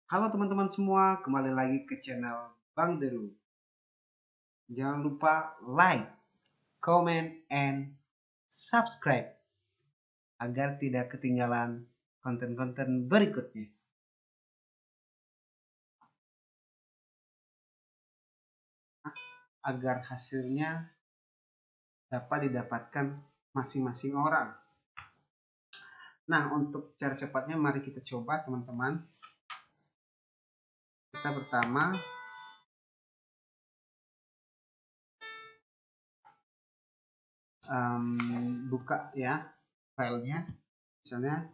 Halo teman-teman semua, kembali lagi ke channel Bang Deru. Jangan lupa like, comment, and subscribe agar tidak ketinggalan konten-konten berikutnya. Agar hasilnya dapat didapatkan masing-masing orang. Nah, untuk cara cepatnya mari kita coba teman-teman. Kita pertama buka ya filenya, misalnya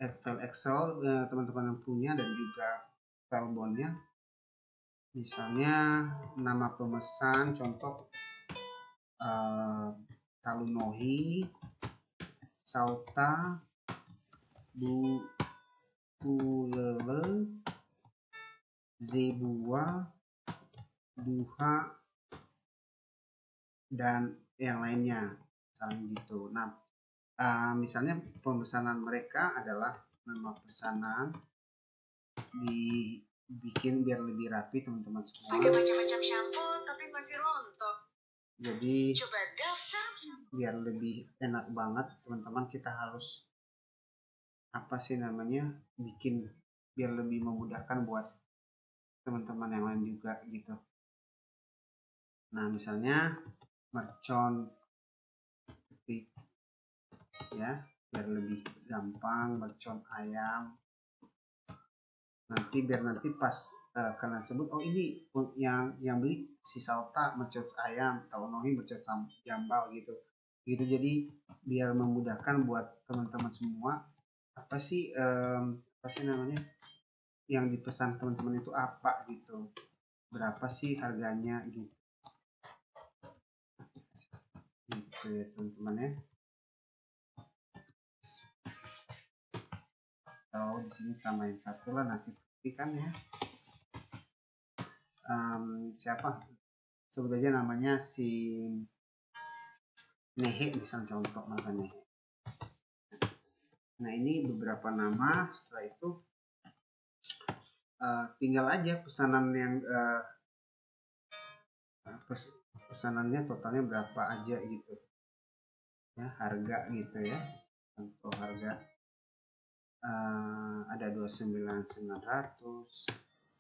file Excel teman-teman yang punya dan juga file bondnya. Misalnya nama pemesan, contoh Talunohi, Sauta, Bulele, Zebua, Duha, dan yang lainnya, misalnya gitu. Nah, misalnya pemesanan mereka adalah nama pesanan, dibikin biar lebih rapi teman-teman semua. Pakai macam-macam shampoo tapi masih rontok. Jadi Coba daftar. Biar lebih enak banget teman-teman, kita harus bikin biar lebih memudahkan buat teman-teman yang lain juga gitu. Nah, misalnya mercon ketik ya, biar lebih gampang, mercon ayam. Biar nanti pas kalian sebut, oh ini yang beli si Sauta mercon ayam, Talunohi mercon jambal gitu. Jadi biar memudahkan buat teman-teman semua, apa sih yang dipesan teman-teman itu apa gitu, berapa sih harganya gitu ya teman-teman ya. Atau di sini tambahin satu lah, nasi putih kan ya. Siapa sebut aja namanya si Nehe misalnya, contoh nama Nehe. Nah, ini beberapa nama. Setelah itu tinggal aja pesanan yang pesanannya totalnya berapa aja gitu ya, harga gitu ya. Contoh harga ada 29.900,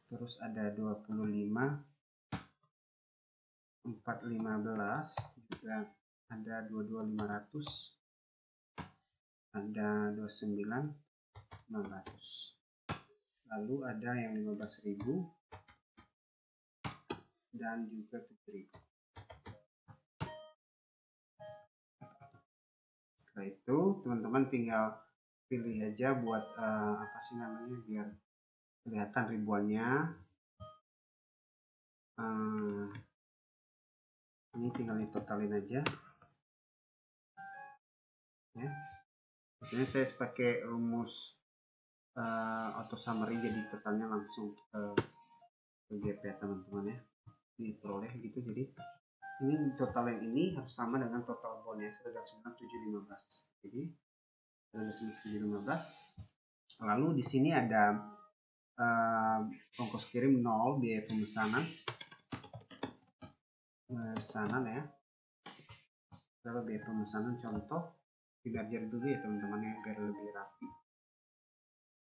terus ada 25.415, juga ada 22.500, ada 29.900, lalu ada yang 15.000 dan juga 7.000. Setelah itu teman-teman tinggal pilih aja buat biar kelihatan ribuannya. Ini tinggal ditotalin aja ya. Biasanya saya pakai rumus auto summary, jadi totalnya langsung ke GP teman-teman ya, diperoleh gitu. Jadi ini total yang ini harus sama dengan total bondnya 19715. Jadi 19715. Lalu di sini ada ongkos kirim 0, biaya pemesanan ya. Lalu biaya pemesanan contoh digajar dulu ya teman-teman ya, biar lebih rapi.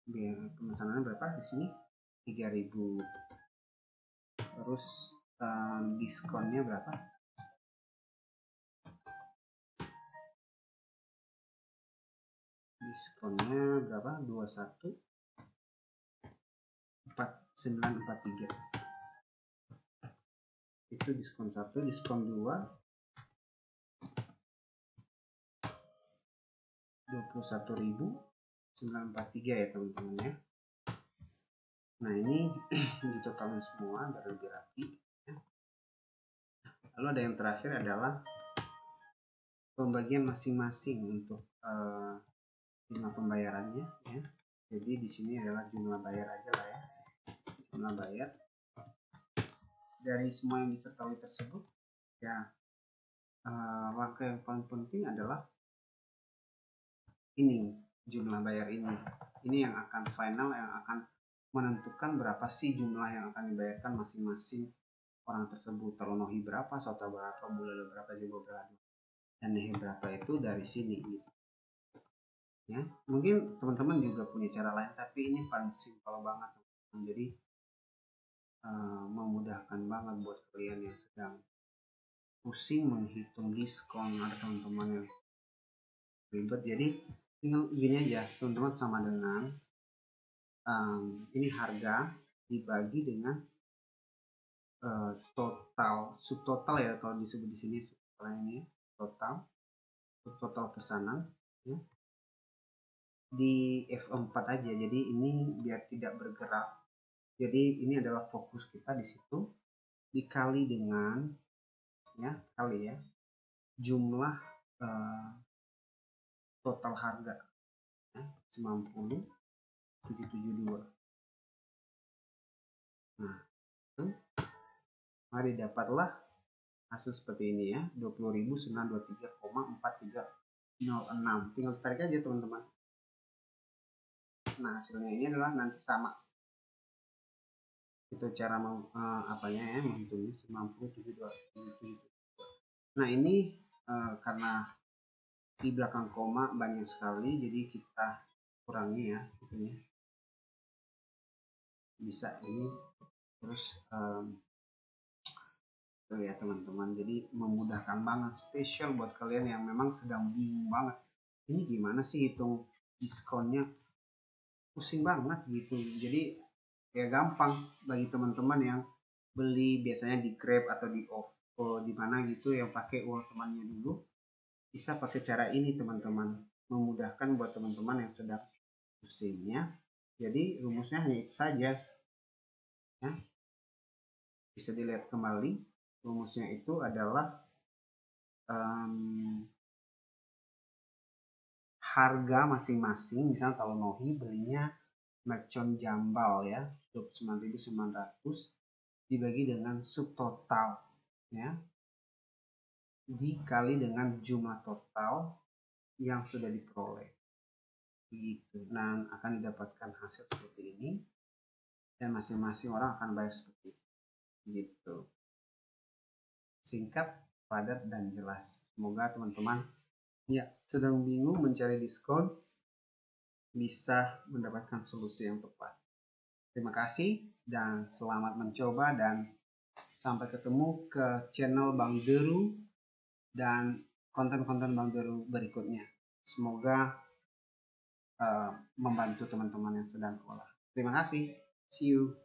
Biaya pemesanannya berapa di sini? 3.000. Terus diskonnya berapa? Diskonnya berapa? 21.4943. Itu diskon 1, diskon 2 21.943 ya teman-teman ya. Nah, ini ditotalin semua biar lebih rapi ya. Lalu ada yang terakhir adalah pembagian masing-masing untuk jumlah pembayarannya ya. Jadi di sini adalah jumlah bayar aja lah ya. Jumlah bayar dari semua yang diketahui tersebut ya. Langkah yang paling penting adalah ini, jumlah bayar ini yang akan final, yang akan menentukan berapa sih jumlah yang akan dibayarkan masing-masing orang tersebut. Terpenuhi berapa, sota berapa, bulan berapa, juga berapa, dan nehe berapa itu dari sini gitu. Ya, mungkin teman-teman juga punya cara lain, tapi ini paling simpel banget teman-teman. Jadi memudahkan banget buat kalian yang sedang pusing menghitung diskon atau teman-teman yang ribet. Jadi tinggal gini aja teman-teman, sama dengan ini harga dibagi dengan total, subtotal ya kalau disebut di sini, subtotal ini total, subtotal pesanan ya, di F4 aja. Jadi ini biar tidak bergerak. Jadi ini adalah fokus kita di situ, dikali dengan ya, kali ya jumlah total harga ya, 90.772. Nah, itu mari dapatlah hasil seperti ini ya, 20.923,4306. Tinggal tarik aja teman-teman. Nah, hasilnya ini adalah nanti sama. Itu cara apanya ya, menghitungnya 90.772. Nah, ini karena di belakang koma banyak sekali, jadi kita kurangi ya itunya. Bisa ini terus ya teman-teman, jadi memudahkan banget, spesial buat kalian yang memang sedang bingung banget ini gimana sih hitung diskonnya, pusing banget gitu. Jadi ya gampang bagi teman-teman yang beli biasanya di Grab atau di OVO di mana gitu, yang pakai uang temannya dulu, bisa pakai cara ini teman-teman, memudahkan buat teman-teman yang sedang pusing ya. Jadi rumusnya hanya itu saja ya, bisa dilihat kembali. Rumusnya itu adalah harga masing-masing. Misalnya kalau Nohi belinya mercon jambal ya 29.900 dibagi dengan subtotal ya, dikali dengan jumlah total yang sudah diperoleh gitu. Nah, akan didapatkan hasil seperti ini, dan masing-masing orang akan bayar seperti itu gitu. Singkat, padat, dan jelas. Semoga teman-teman ya sedang bingung mencari diskon bisa mendapatkan solusi yang tepat. Terima kasih dan selamat mencoba, dan sampai ketemu ke channel Bang Deru dan konten-konten Bang Deru berikutnya. Semoga membantu teman-teman yang sedang olah. Terima kasih. See you.